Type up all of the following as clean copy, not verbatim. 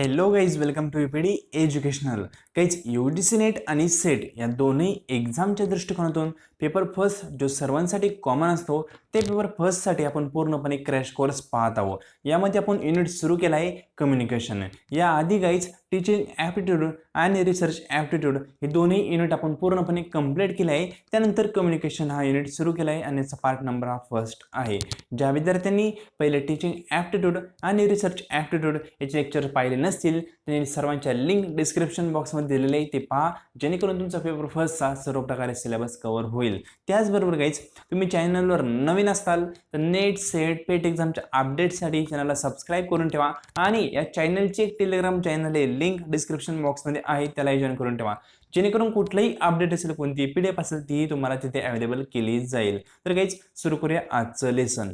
Hello guys, welcome to UPD educational. Guys, UGC NET आणि SET या दोन्ही एक्झामच्या दृष्टिकोनातून पेपर फर्स्ट जो सर्वांसाठी कॉमन असतो ते पेपर फर्स्टसाठी आपण पूर्णपणे क्रॅश कोर्स पाहत आहोत. यामध्ये आपण युनिट सुरू केला आहे कम्युनिकेशन. याआधी गाईज टीचिंग ॲप्टिट्यूड आणि रिसर्च ॲप्टिट्यूड हे दोन्ही युनिट आपण पूर्णपणे कंप्लीट केले आहे. त्यानंतर कम्युनिकेशन हा युनिट सुरू केला आहे आणि याचा पार्ट नंबर हा फर्स्ट आहे. ज्या विद्यार्थ्यांनी पहिले टीचिंग ॲप्टिट्यूड आणि रिसर्च ॲप्टिट्यूड याचे लेक्चर पाहिले नसतील त्यांनी सर्वांच्या लिंक डिस्क्रिप्शन बॉक्समध्ये दिलेले आहे ते पहा, जेणेकरून तुमचा पेपर फर्स्टचा सर्व प्रकारे सिलेबस कव्हर होईल. त्याचबरोबर गाईज, तुम्ही चॅनलवर नवीन असताल तर नेट सेट पेट एक्झामच्या अपडेटसाठी चॅनलला सबस्क्राईब करून ठेवा आणि या चॅनलची एक टेलिग्राम चॅनल आहे, लिंक डिस्क्रिप्शन बॉक्समध्ये आहे, त्यालाही जॉईन करून ठेवा, जेणेकरून कुठलंही अपडेट असेल, कोणती PDF असेल तीही तुम्हाला तिथे अवेलेबल केली जाईल. तर गाईज, सुरू करूया आजचं लेसन.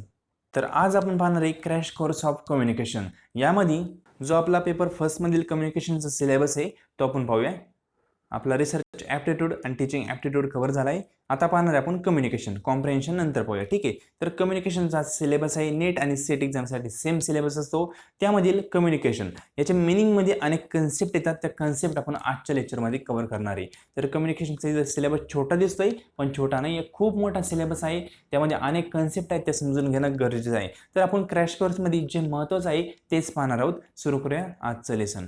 तर आज आपण पाहणार आहे क्रॅश कोर्स ऑफ कम्युनिकेशन. यामध्ये जो आपला पेपर फर्स्टमधील कम्युनिकेशनचा सिलेबस आहे तो आपण पाहूया. आपला रिसर्च ॲप्टिट्यूड आणि टीचिंग ॲप्टिट्यूड कव्हर झाला आहे. आता पाहणार आहे आपण कम्युनिकेशन कॉम्प्रिहेन्शन नंतर पाहूया. ठीक आहे, तर कम्युनिकेशनचा सिलेबस आहे नेट आणि सेट एक्झामसाठी सेम सिलेबस असतो. त्यामधील कम्युनिकेशन याच्या मिनिंगमध्ये अनेक कन्सेप्ट येतात, त्या कन्सेप्ट आपण आजच्या लेक्चरमध्ये कव्हर करणार आहे. तर कम्युनिकेशनचा सिलेबस छोटा दिसतोय पण छोटा नाही, खूप मोठा सिलेबस आहे. त्यामध्ये अनेक कन्सेप्ट आहेत, ते समजून घेणं गरजेचं आहे. तर आपण क्रॅश कोर्समध्ये जे महत्त्वाचं आहे तेच पाहणार आहोत. सुरू करूया आजचं लेसन.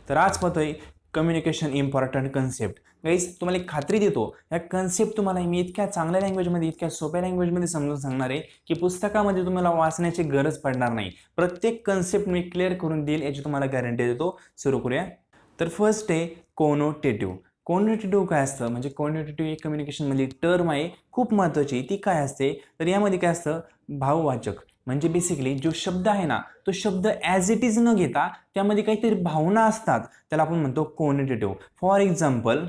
तर आज पाहतोय कम्युनिकेशन इम्पॉर्टंट कन्सेप्ट. गाईज, तुम्हाला एक खात्री देतो, या कन्सेप्ट तुम्हाला मी इतक्या चांगल्या लँग्वेजमध्ये, इतक्या सोप्या लँग्वेजमध्ये समजून सांगणार आहे की पुस्तकामध्ये तुम्हाला वाचण्याची गरज पडणार नाही. प्रत्येक कन्सेप्ट मी क्लिअर करून देईल याची तुम्हाला गॅरंटी देतो. सुरू करूया. तर फर्स्ट आहे कोनोटेटिव्ह. कोनोटेटिव्ह काय असतं, म्हणजे कोनोटेटिव्ह एक कम्युनिकेशनमधली टर्म आहे, खूप महत्त्वाची. ती काय असते तर यामध्ये काय असतं, भाववाचक. म्हणजे बेसिकली जो शब्द आहे ना तो शब्द ॲज इट इज न घेता त्यामध्ये काहीतरी भावना असतात, त्याला आपण म्हणतो कोनोटेटिव्ह. फॉर एक्झाम्पल,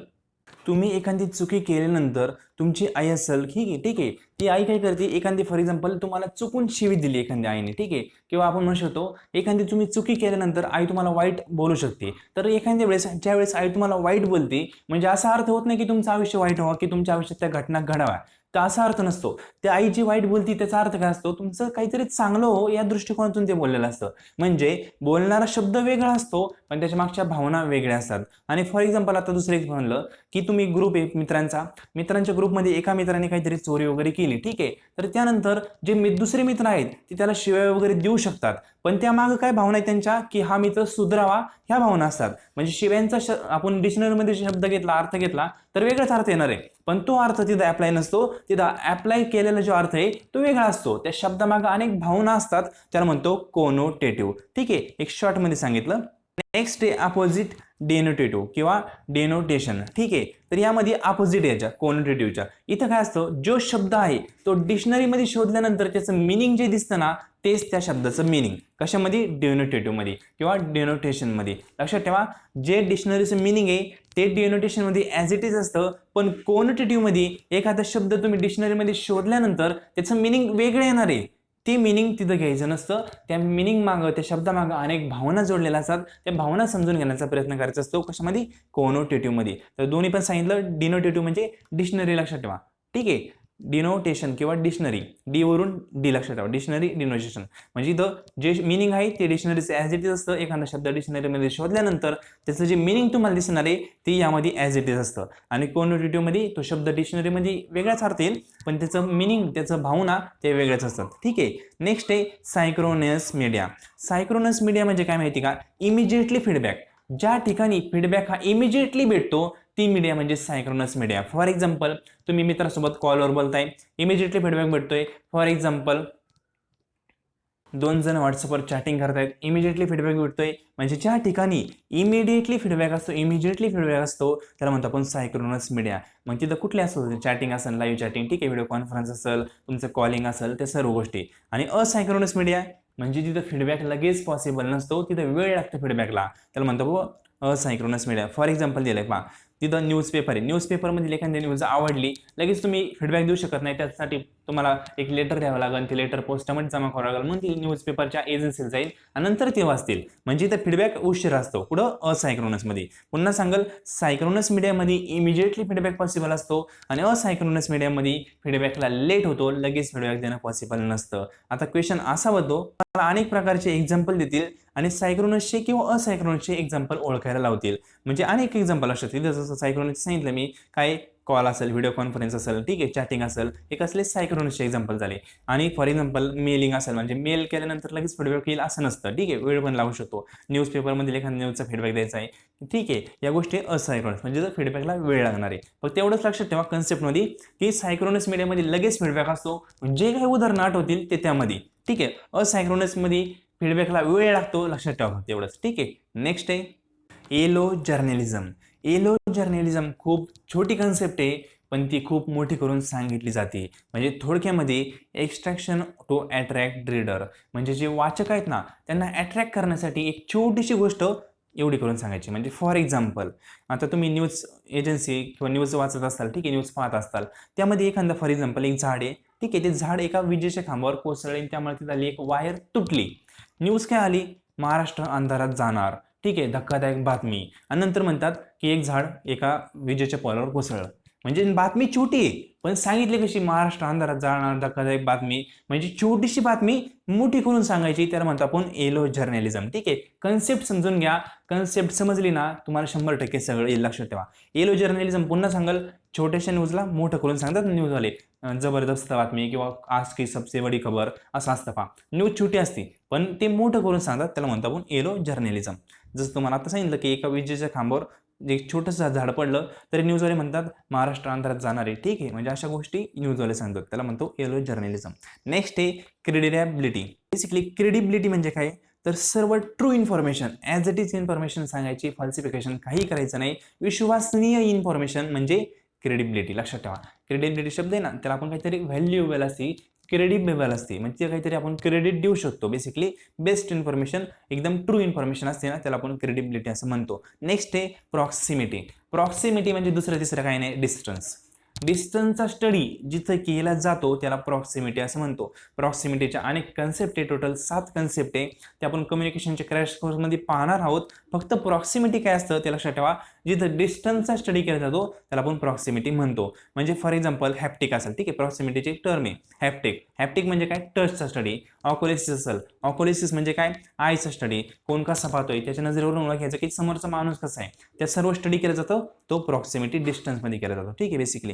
तुम्ही एखादी चुकी केल्यानंतर तुमची आई असेल, ठीक आहे, ती आई काय करते, एखादी फॉर एक्झाम्पल तुम्हाला चुकून शिवी दिली एखाद्या आईने, ठीक आहे, किंवा आपण म्हणू शकतो एखादी तुम्ही चुकी केल्यानंतर आई तुम्हाला वाईट बोलू शकते. तर एखाद्या वेळेस ज्यावेळेस आई तुम्हाला वाईट बोलते म्हणजे असा अर्थ होत नाही की तुमचं आयुष्य वाईट व्हावं की तुमच्या आयुष्यात त्या घटना घडाव्या, तर असा अर्थ नसतो. त्या आई जी वाईट बोलती त्याचा अर्थ काय असतो, तुमचं काहीतरी चांगलं हो या दृष्टिकोनातून ते बोललेलं असतं. म्हणजे बोलणारा शब्द वेगळा असतो पण त्याच्या मागच्या भावना वेगळ्या असतात. आणि फॉर एक्झाम्पल आता दुसरं एक म्हणलं की तुम्ही ग्रुप आहे मित्रांच्या ग्रुपमध्ये एका मित्राने काहीतरी चोरी वगैरे केली, ठीक आहे, तर त्यानंतर जे दुसरे मित्र आहेत ते त्याला शिव्या वगैरे देऊ शकतात, पण त्यामागं काय भावना आहे त्यांच्या की हा मित्र सुधरावा ह्या भावना असतात. म्हणजे शिव्यांचा आपण डिक्शनरीमध्ये शब्द घेतला, अर्थ घेतला तर वेगळाच अर्थ येणार आहे, पण तो अर्थ तिथं अप्लाय नसतो. तिथं अप्लाय केलेला जो अर्थ आहे तो वेगळा असतो. त्या शब्दामागं अनेक भावना असतात, त्याला म्हणतो कोनोटेटिव्ह. ठीक आहे, एक शॉर्टमध्ये सांगितलं. नेक्स्ट आहे अपोजिट डेनोटेटिव्ह किंवा डेनोटेशन. ठीक आहे, तर यामध्ये अपोजिट याच्या कोनोटेटिव्हच्या इथं काय असतं, जो शब्द आहे तो डिक्शनरीमध्ये शोधल्यानंतर त्याचं मिनिंग जे दिसतं ना तेच त्या शब्दाचं मिनिंग. कशामध्ये, डेनोटेटिव्हमध्ये किंवा डेनोटेशनमध्ये. लक्षात ठेवा, जे डिक्शनरीचं मिनिंग आहे ते डेनोटेशनमध्ये ॲज इट इज असतं, पण कोनोटेटिव्हमध्ये एखादा शब्द तुम्ही डिक्शनरीमध्ये शोधल्यानंतर त्याचं मिनिंग वेगळं येणार आहे. ते मिनिंग तिथं घ्यायचं नसतं. त्या मिनिंग मागं, त्या शब्दामागं अनेक भावना जोडलेल्या असतात, त्या भावना समजून घेण्याचा प्रयत्न करायचा असतो. कशामध्ये, कोनोटेटिव्हमध्ये. तर दोन्ही पण सांगितलं. डिनोटेटिव्ह म्हणजे डिक्शनरी, लक्षात ठेवा. ठीक आहे, डिनोटेशन किंवा डिक्शनरी, डी वरून डी, लक्षात ठेवा. डिक्शनरी, डिनोटेशन म्हणजे इथं जे मिनिंग आहे ते डिक्शनरीचं ॲज इट इज असतं. एखादा शब्द डिक्शनरीमध्ये शोधल्यानंतर त्याचं जे मिनिंग तुम्हाला दिसणार आहे ते यामध्ये ॲज इट इज असतं. आणि कोनोटेटिव्हमध्ये तो शब्द डिक्शनरीमध्ये वेगळाच अर्थ येईल पण त्याचं मिनिंग, त्याचं भावना ते वेगळ्याच असतात. ठीक आहे, नेक्स्ट आहे सायक्रोनस मीडिया. सायक्रोनस मीडिया म्हणजे काय माहिती का, इमिजिएटली फीडबॅक. ज्या ठिकाणी फीडबॅक हा इमिजिएटली भेटतो ती मीडिया म्हणजे सायक्रोनस मीडिया. फॉर एक्झाम्पल, तुम्ही मित्रासोबत कॉलवर बोलताय, इमिजिएटली फीडबॅक भेटतोय. फॉर एक्झाम्पल, दोन जण व्हॉट्सअपवर चॅटिंग करतायत, इमिजिएटली फीडबॅक भेटतोय. म्हणजे ज्या ठिकाणी इमिडिएटली फीडबॅक असतो, इमिजिएटली फीडबॅक असतो त्याला म्हणतो आपण सायक्रोनस मीडिया. मग तिथं कुठले असतो, चॅटिंग असेल, लाईव्ह चॅटिंग, ठीक आहे, व्हिडिओ कॉन्फरन्स असेल, तुमचं कॉलिंग असेल, त्या सर्व गोष्टी. आणि असायक्रोनस मीडिया म्हणजे तिथं फीडबॅक लगेच पॉसिबल नसतो, तिथं वेळ लागतो फीडबॅकला, त्याला म्हणतो असायक्रोनस मीडिया. फॉर एक्झाम्पल दिलंय पहा, तिथं न्यूजपेपर आहे, न्यूजपेपरमध्ये एखादी न्यूज आवडली लगेच तुम्ही फीडबॅक देऊ शकत नाही, त्यासाठी तुम्हाला एक लेटर द्यावं लागेल, ते लेटर पोस्टामध्ये जमा करावं लागेल, मग ती न्यूजपेपरच्या एजन्सीला जाईल आणि नंतर ते वाचतील. म्हणजे इथं फीडबॅक उशीर असतो. कुठं? असायक्रोनसमध्ये. पुन्हा सांगाल सायक्रोनस मीडियामध्ये इमिजिएटली फीडबॅक पॉसिबल असतो आणि असायक्रोनस मीडियामध्ये फीडबॅकला लेट होतो, लगेच फीडबॅक देणं पॉसिबल नसतं. आता क्वेश्चन असा होतो, मला अनेक प्रकारचे एक्झाम्पल देतील आणि सायक्रोनसचे किंवा असायक्रोनसचे एक्झाम्पल ओळखायला लावतील. म्हणजे अनेक एक्झाम्पल असतात. तिथं जसं सायक्रोनस सांगितलं मी, काय कॉल असेल, व्हिडिओ कॉन्फरन्स असेल, ठीक आहे, चॅटिंग असेल, हे कसले सायक्रोनसचे एक्झाम्पल झाले. आणि फॉर एक्झाम्पल मेलिंग असेल, म्हणजे मेल केल्यानंतर लगेच फीडबॅक येईल असं नसतं, ठीक आहे, वेळ पण लागू शकतो. न्यूजपेपरमध्ये एखाद्या न्यूजचा फीडबॅक द्यायचा आहे, ठीक आहे, या गोष्टी असायक्रोनस म्हणजे जर फीडबॅकला वेळ लागणार आहे. फक्त एवढंच लक्षात ठेवा कन्सेप्टमध्ये की सायक्रोनस मीडियामध्ये लगेच फीडबॅक असतो, जे काही उदाहरणं आठवतील ते त्यामध्ये, ठीक आहे. असायक्रोनसमध्ये फीडबॅकला वेळ लागतो, लक्षात ठेवा फक्त एवढंच, ठीक आहे. नेक्स्ट आहे येलो जर्नलिझम. येलो जर्नलिझम खूप छोटी कन्सेप्ट आहे, पण ती खूप मोठी करून सांगितली जाते. म्हणजे थोडक्यामध्ये एक्स्ट्रॅक्शन टू अट्रॅक्ट रीडर, म्हणजे जे वाचक आहेत ना त्यांना अट्रॅक्ट करण्यासाठी एक छोटीशी गोष्ट एवढी करून सांगायची. म्हणजे फॉर एक्झाम्पल, आता तुम्ही न्यूज एजन्सी किंवा न्यूज वाचत असाल, ठीक आहे, न्यूज पाहत असाल, त्यामध्ये एखादा फॉर एक्झाम्पल एक झाड आहे, ठीक आहे, ते झाड एका विजेच्या खांबावर कोसळले आणि त्यामुळे ती झाली एक वायर तुटली. न्यूज काय आली? महाराष्ट्र अंधारात जाणार, ठीक आहे, धक्कादायक बातमी. आणि नंतर म्हणतात की एक झाड एका विजेच्या पोलावर कोसळलं. म्हणजे बातमी छोटी आहे, पण सांगितली कशी? महाराष्ट्र अंधारात जाणार, धक्कादायक बातमी. म्हणजे छोटीशी बातमी मोठी करून सांगायची, त्याला म्हणतो आपण येलो जर्नलिझम, ठीक आहे. कन्सेप्ट समजून घ्या, कन्सेप्ट समजली ना तुम्हाला 100% सगळं येईल, लक्षात ठेवा. येलो जर्नलिझम पुन्हा सांगाल, छोट्याशा न्यूजला मोठं करून सांगतात न्यूजवाले, जबरदस्त बातमी किंवा आज की सबसे बडी खबर असं असतं पहा. न्यूज छोटी असते पण ते मोठं करून सांगतात, त्याला म्हणतो आपण येलो जर्नलिझम. जसं तुम्हाला आता सांगितलं की एका विजेच्या खांबावर एक छोटंसं झाड पडलं तरी न्यूजवाले म्हणतात महाराष्ट्र अंधारात जाणार आहे, ठीक आहे. म्हणजे अशा गोष्टी न्यूजवाले सांगतात, त्याला म्हणतो येलो जर्नलिझम. नेक्स्ट आहे क्रेडिबिलिटी. बेसिकली क्रेडिबिलिटी म्हणजे काय? तर सर्व true information as it is information सांगायची, फॉल्सिफिकेशन काही करायचं नाही. विश्वसनीय इन्फॉर्मेशन म्हणजे क्रेडिबिलिटी, लक्षात ठेवा. क्रेडिबिलिटी शब्द आहे ना, त्याला आपण काहीतरी व्हॅल्युएबल असते, क्रेडिटेबल असते, म्हणजे काहीतरी आपण क्रेडिट देऊ शकतो. बेसिकली बेस्ट इन्फॉर्मेशन, एकदम ट्रू इन्फॉर्मेशन असते ना, त्याला आपण क्रेडिबिलिटी असं म्हणतो. नेक्स्ट आहे प्रॉक्सिमिटी. प्रॉक्सिमिटी म्हणजे दुसरं तिसरं काही नाही, डिस्टन्स. डिस्टन्सचा स्टडी जिथं केला जातो त्याला प्रॉक्सिमिटी असं म्हणतो. प्रॉक्सिमिटीच्या अनेक कन्सेप्ट आहे, टोटल 7 कन्सेप्ट आहे, ते आपण कम्युनिकेशनच्या क्रॅश कोर्समध्ये पाहणार आहोत. फक्त प्रॉक्सिमिटी काय असतं ते लक्षात ठेवा. जिथं डिस्टन्सचा स्टडी केला जातो त्याला आपण प्रॉक्सिमिटी म्हणतो. म्हणजे फॉर एक्झाम्पल हॅप्टिक असेल, ठीक आहे, प्रॉक्सिमिटीची एक टर्म आहे हॅप्टिक. हॅप्टिक म्हणजे काय? टचचा स्टडी. ऑकोलिसिस असेल, ऑकोलिसिस म्हणजे काय? आयचा स्टडी. कोण कसा पाहतोय त्याच्या नजरेवरून ओळखायचं की समोरचा माणूस कसा आहे, त्या सर्व स्टडी केलं जातं, तो प्रॉक्सिमिटी डिस्टन्समध्ये केला जातो, ठीक आहे, बेसिकली.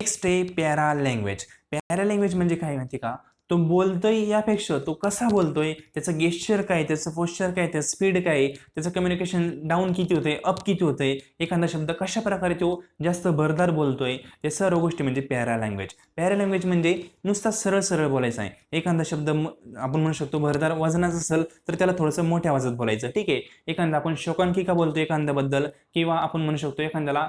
नेक्स्ट आहे पॅरा लँग्वेज. पॅरा लँग्वेज म्हणजे काय माहिती का? तो बोलतोय यापेक्षा तो कसा बोलतोय, त्याचं गेस्चर काय, त्याचं पोश्चर काय, त्याचं स्पीड काय, त्याचं कम्युनिकेशन डाऊन किती होतंय, अप किती होतंय, एखादा शब्द कशा प्रकारे तो जास्त भरदार बोलतोय, या सर्व गोष्टी म्हणजे पॅरा लँग्वेज. पॅरा लँग्वेज म्हणजे नुसता सरळ सरळ बोलायचा आहे. एखादा शब्द आपण म्हणू शकतो भरदार वजनाचा असेल तर त्याला थोडंसं मोठ्या आवाजात बोलायचं, ठीक आहे. एखादा आपण शोकांकिका बोलतोय एखाद्याबद्दल, किंवा आपण म्हणू शकतो एखाद्याला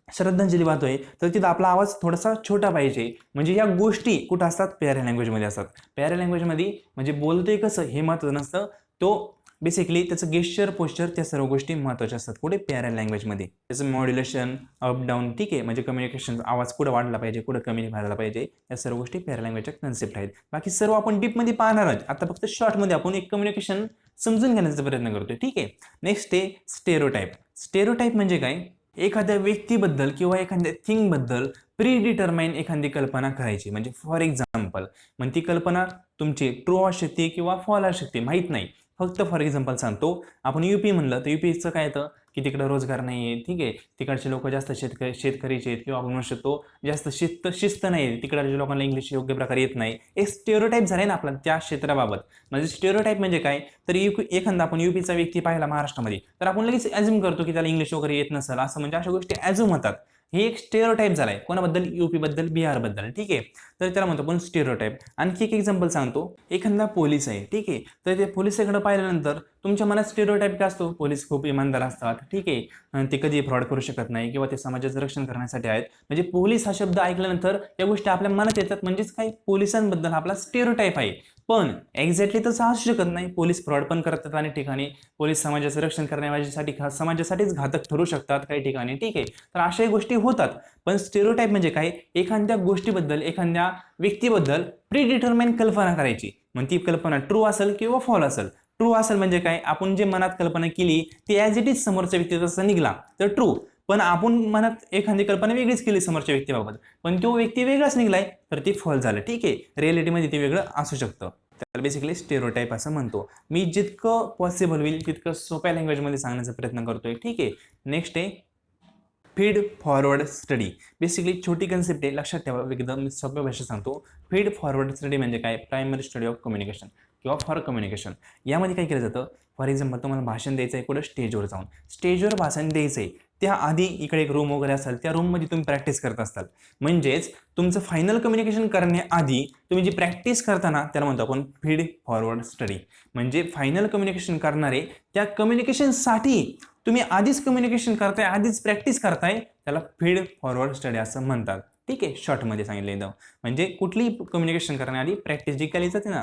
श्रद्धांजली वाहतोय तर तिथं आपला आवाज थोडासा छोटा पाहिजे. म्हणजे या गोष्टी कुठं असतात? पॅरा लँग्वेजमध्ये असतात. पॅरा लँग्वेजमध्ये म्हणजे बोलतोय कसं हे महत्त्वाचं नसतं, तो बेसिकली त्याचं गेस्चर, पोश्चर, त्या सर्व गोष्टी महत्त्वाच्या असतात. कुठे? पॅरा लँग्वेजमध्ये. त्याचं मॉड्युलेशन, अप डाऊन, ठीक आहे, म्हणजे कम्युनिकेशन, आवाज कुठं वाढला पाहिजे, कुठं कमी व्हायला पाहिजे, या सर्व गोष्टी पॅरा लँग्वेजच्या कन्सेप्ट आहेत. बाकी सर्व आपण डीपमध्ये पाहणार आहोत. आता फक्त शॉर्टमध्ये आपण एक कम्युनिकेशन समजून घेण्याचा प्रयत्न करतोय, ठीक आहे. नेक्स्ट आहे स्टेरिओटाइप. स्टेरिओटाइप म्हणजे काय? एखाद्या व्यक्तीबद्दल किंवा एखाद्या थिंगबद्दल प्री डिटरमाइन एखादी कल्पना करायची. म्हणजे फॉर एक्झाम्पल, मग ती कल्पना तुमची ट्रू असू शकते किंवा फॉल असू शकते, माहीत नाही. फक्त फॉर एक्झाम्पल सांगतो, आपण युपी म्हणलं तर युपीचं काय येतं की तिकडं रोजगार नाही आहे, ठीक आहे, तिकडचे लोक जास्त शेतकरीचे आहेत, किंवा आपण म्हणू शकतो जास्त शिस्त नाही आहे, तिकडच्या लोकांना इंग्लिश योग्य प्रकारे येत नाही. एक स्टेरिओटाइप झाले ना आपला त्या क्षेत्राबाबत. म्हणजे स्टेरिओटाइप म्हणजे काय? तर एखादा आपण युपीचा व्यक्ती पाहिला महाराष्ट्रामध्ये तर आपण लगेच ॲझ्युम करतो की त्याला इंग्लिश वगैरे येत नसेल असं, म्हणजे अशा गोष्टी ॲझ्युम होतात. हे एक स्टेरिओटाइप झालाय कोणाबद्दल? युपीबद्दल, बिहारबद्दल, ठीक आहे. तर त्याला म्हणतो आपण स्टेरिओटाईप. आणखी एक एक्झाम्पल सांगतो. एखादा पोलीस आहे, ठीक आहे, तर ते पोलिसाकडे पाहिल्यानंतर तुमच्या मनात स्टेरिओटाईप काय असतो? पोलीस खूप इमानदार असतात, ठीक आहे, आणि ते कधी फ्रॉड करू शकत नाही किंवा ते समाजाचं रक्षण करण्यासाठी आहेत. म्हणजे पोलीस हा शब्द ऐकल्यानंतर या गोष्टी आपल्या मनात येतात, म्हणजेच काही पोलिसांबद्दल आपला स्टेरिओटाईप आहे. पण एक्झॅक्टली तसं असू शकत नाही. पोलीस फ्रॉड पण करतात आणि ठिकाणी पोलीस समाजाचं रक्षण करण्यासाठी समाजासाठीच घातक ठरू शकतात काही ठिकाणी, ठीक आहे. तर अशाही गोष्टी होतात. पण स्टेरिओटाईप म्हणजे काय? एखाद्या गोष्टीबद्दल, एखाद्या व्यक्तीबद्दल प्रीडिटरमाइन कल्पना करायची. मग ती कल्पना ट्रू असेल किंवा फॉल असेल. ट्रू असेल म्हणजे काय? आपण जे मनात कल्पना केली ती ॲज इट इज समोरच्या व्यक्ती तसं निघला तर ट्रू. पण आपण मनात एखादी कल्पना वेगळीच केली समोरच्या व्यक्तीबाबत, पण तो व्यक्ती वेगळाच निघलाय, तर ती फॉल झालं, ठीक आहे. रिअलिटीमध्ये ते वेगळं असू शकतं. त्याला बेसिकली स्टेरिओटाईप असं म्हणतो. मी जितकं पॉसिबल होईल तितकं सोप्या लँग्वेजमध्ये सांगण्याचा प्रयत्न करतोय, ठीक आहे. नेक्स्ट आहे फीड फॉरवर्ड स्टडी. बेसिकली छोटी कन्सेप्ट आहे, लक्षात ठेवा. एकदम सोप्या भाषेत सांगतो. फीड फॉरवर्ड स्टडी म्हणजे काय? प्रायमरी स्टडी ऑफ कम्युनिकेशन किंवा फॉर कम्युनिकेशन. यामध्ये काय केलं जातं? फॉर एक्झाम्पल तुम्हाला भाषण द्यायचं आहे कुठं? स्टेजवर जाऊन. स्टेजवर भाषण द्यायचं आहे, त्याआधी इकडे एक रूम वगैरे असेल, त्या रूममध्ये तुम्ही प्रॅक्टिस करत असताल. म्हणजेच तुमचं फायनल कम्युनिकेशन करण्याआधी तुम्ही जी प्रॅक्टिस करताना त्याला म्हणतो आपण फीड फॉरवर्ड स्टडी. म्हणजे फायनल कम्युनिकेशन करणारे त्या कम्युनिकेशनसाठी तुम्ही आधीच कम्युनिकेशन करताय, आधीच प्रॅक्टिस करताय, त्याला फीड फॉरवर्ड स्टडी असं म्हणतात, ठीक आहे. शॉर्टमध्ये सांगितलं एकदम. म्हणजे कुठलीही कम्युनिकेशन करण्याआधी प्रॅक्टिस जी केली जाते ना,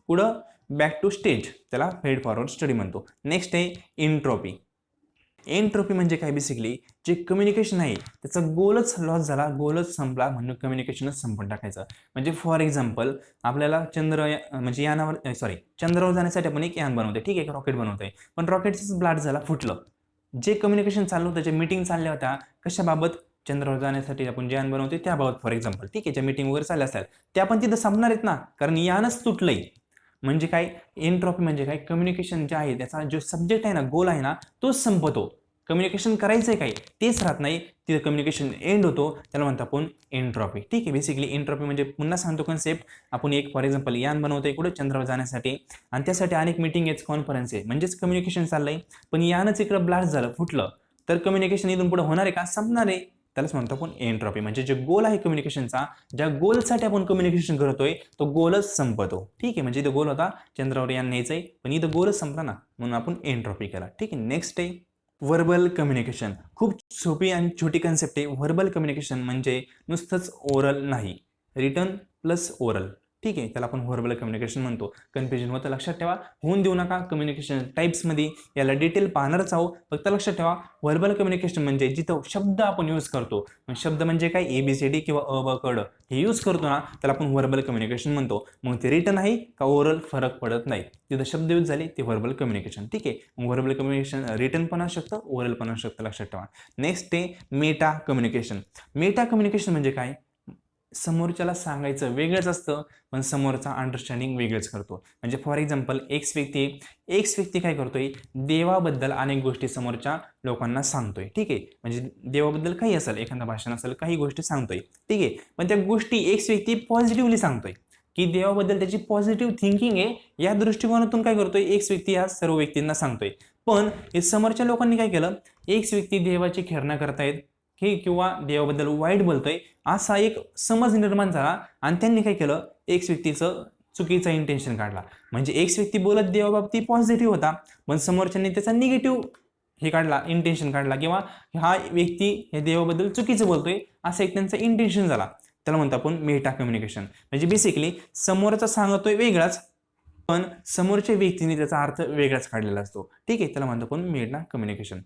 पुढं बॅक टू स्टेज, त्याला फीड फॉरवर्ड स्टडी म्हणतो. नेक्स्ट आहे एंट्रोपी. एंट्रोपी म्हणजे काय? बेसिकली जे कम्युनिकेशन आहे त्याचा गोलच लॉस झाला, गोलच संपला म्हणून कम्युनिकेशनच संपून टाकायचं. म्हणजे फॉर एक्झाम्पल आपल्याला म्हणजे यानावर चंद्रावर जाण्यासाठी आपण एक यान बनवतोय, ठीक आहे, रॉकेट बनवतोय, पण रॉकेटच ब्लास्ट झाला, फुटलं. जे कम्युनिकेशन चाललं होतं, जे मीटिंग चालल्या होत्या कशाबाबत? चंद्रावर जाण्यासाठी आपण जे यान बनवतोय त्याबाबत फॉर एक्झाम्पल, ठीक आहे, ज्या मीटिंग वगैरे चालल्या असतात त्या पण तिथं संपणार आहेत ना, कारण यानच तुटलंय. म्हणजे काय? एंट्रोपी म्हणजे काय? कम्युनिकेशन जे आहे त्याचा जो सब्जेक्ट आहे ना, गोल आहे ना, तोच संपतो. कम्युनिकेशन करायचं आहे काय तेच राहत नाही, तिथं कम्युनिकेशन एंड होतो, त्याला म्हणतो आपण एंट्रोपी, ठीक आहे. बेसिकली एंट्रोपी म्हणजे पुन्हा सांगतो कन्सेप्ट. आपण एक फॉर एक्झाम्पल यान बनवतोय कुठं? चंद्रावर जाण्यासाठी, आणि त्यासाठी अनेक मीटिंग आहेत, कॉन्फरन्स आहे, म्हणजेच कम्युनिकेशन चाललंय, पण यानच इकडं ब्लास्ट झालं, फुटलं, तर कम्युनिकेशन इथून पुढे होणार आहे का? संपणार आहे. त्यालाच म्हणतो आपण एंट्रोपी. म्हणजे जे गोल आहे कम्युनिकेशनचा, ज्या गोलसाठी आपण कम्युनिकेशन करतोय तो गोलच संपतो, ठीक आहे. म्हणजे इथं गोल होता चंद्रावर यान न्यायचंय, पण इथं गोलच संपला ना, म्हणून आपण एंट्रोपी केला, ठीक आहे. नेक्स्ट आहे व्हर्बल कम्युनिकेशन. खूप सोपी आणि छोटी कन्सेप्ट आहे. व्हर्बल कम्युनिकेशन म्हणजे नुसतंच ओरल नाही, रिटर्न प्लस ओरल, ठीक आहे. त्याला आपण व्हर्बल कम्युनिकेशन म्हणतो. कन्फ्युजन होतं, लक्षात ठेवा, होऊन देऊ नका. कम्युनिकेशन टाईप्समध्ये याला डिटेल पाहणारच आहोत, फक्त लक्षात ठेवा व्हर्बल कम्युनिकेशन म्हणजे जिथं शब्द आपण यूज करतो. शब्द म्हणजे काय? ABCD किंवा अ ब क ड हे यूज करतो ना, त्याला आपण व्हर्बल कम्युनिकेशन म्हणतो. मग ते रिटर्न आहे का ओरल फरक पडत नाही, तिथं शब्द यूज झाले ते व्हर्बल कम्युनिकेशन, ठीक आहे. मग व्हर्बल कम्युनिकेशन रिटर्न पण असू शकतं, ओरल पण असू शकतं, लक्षात ठेवा. नेक्स्ट आहे मेटा कम्युनिकेशन. मेटा कम्युनिकेशन म्हणजे काय? समोरच्याला सांगायचं वेगळंच असतं, पण समोरचा अंडरस्टँडिंग वेगळंच करतो. म्हणजे फॉर एक्झाम्पल एक्स व्यक्ती काय करतोय? देवाबद्दल अनेक गोष्टी समोरच्या लोकांना सांगतोय, ठीक आहे. म्हणजे देवाबद्दल काही असेल, एखादा भाषण असेल, काही गोष्टी सांगतोय, ठीक आहे. पण त्या गोष्टी एक्स व्यक्ती पॉझिटिव्हली सांगतोय, की देवाबद्दल त्याची पॉझिटिव्ह थिंकिंग आहे, या दृष्टिकोनातून काय करतोय? एक्स व्यक्ती या सर्व व्यक्तींना सांगतोय. पण हे समोरच्या लोकांनी काय केलं? एक्स व्यक्ती देवाची खेळणा करतायत की किंवा देवाबद्दल वाईट बोलतोय, असा एक समज निर्माण झाला, आणि त्यांनी काय केलं? एक्स व्यक्तीचं चुकीचा इंटेन्शन काढला. म्हणजे एक्स व्यक्ती बोलत देवाबाबतीत पॉझिटिव्ह होता, पण समोरच्यांनी त्याचा निगेटिव्ह हे काढला, इंटेन्शन काढला, किंवा हा व्यक्ती हे देवाबद्दल चुकीचं बोलतोय असा एक त्यांचा इंटेन्शन झाला. त्याला म्हणतो आपण मेटा कम्युनिकेशन. म्हणजे बेसिकली समोरचा सांगतोय वेगळाच, पण समोरच्या व्यक्तीने त्याचा अर्थ वेगळाच काढलेला असतो, ठीक आहे. त्याला म्हणतो आपण मेटा कम्युनिकेशन.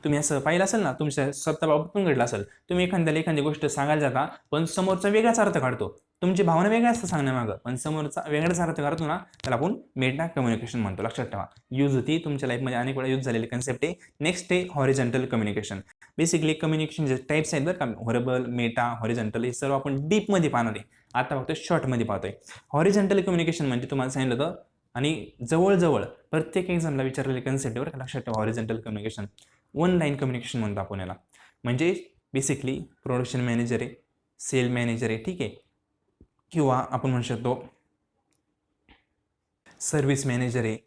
तुम्ही असं पाहिलं असेल ना, तुमच्या स्वतःबाबत पण घडलं असेल, तुम्ही एखाद्याला एखादी गोष्ट सांगायला जाता, पण समोरचा वेगळाच अर्थ काढतो, तुमची भावना वेगळ्या असतं सांगण्यामागं, पण समोरचा वेगळाच अर्थ काढतो ना, त्याला आपण मेटा कम्युनिकेशन म्हणतो, लक्षात ठेवा. यूज होती तुमच्या लाईफमध्ये, अनेक वेळा यूज झालेली कन्सेप्ट आहे. नेक्स्ट आहे हॉरिझॉन्टल कम्युनिकेशन. बेसिकली कम्युनिकेशन जे टाईप्स आहेत बरं का, व्हर्बल, मेटा, हॉरिझॉन्टल, हे सर्व आपण डीपमध्ये पाहणार आहे. आता फक्त शॉर्टमध्ये पाहतोय. हॉरिझॉन्टल कम्युनिकेशन म्हणजे तुम्हाला सांगितलं होतं, आणि जवळजवळ प्रत्येक एक्झामला विचारलेले कन्सेप्ट आहे बरं का, लक्षात ठेवा. Horizontal communication one line communication म्हणतो आपण याला. म्हणजे बेसिकली प्रोडक्शन मॅनेजर आहे, सेल मॅनेजर आहे, ठीक आहे, किंवा आपण म्हणू शकतो सर्व्हिस मॅनेजर आहे,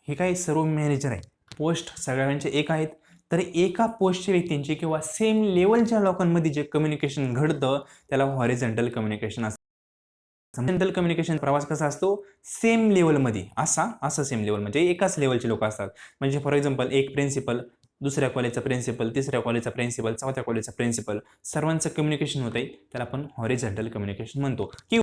हे काही सर्व मॅनेजर आहे. पोस्ट सगळ्यांचे एक आहेत, तर एका पोस्टच्या व्यक्तींची किंवा सेम लेवलच्या लोकांमध्ये जे कम्युनिकेशन घडतं त्याला हॉरिझॉन्टल कम्युनिकेशन असतं. जनरल कम्युनिकेशन प्रवास कसा असतो, सेम लेवलमध्ये असा सेम लेवल म्हणजे एकाच लेवलचे लोक असतात. म्हणजे फॉर एक्झाम्पल एक प्रिन्सिपल, दुसऱ्या कॉलेजचा प्रिन्सिपल, तिसऱ्या कॉलेजचा प्रिन्सिपल, चौथ्या कॉलेजचा प्रिन्सिपल, सर्वांचं कम्युनिकेशन होतंय, त्याला आपण हॉरिझॉन्टल कम्युनिकेशन म्हणतो.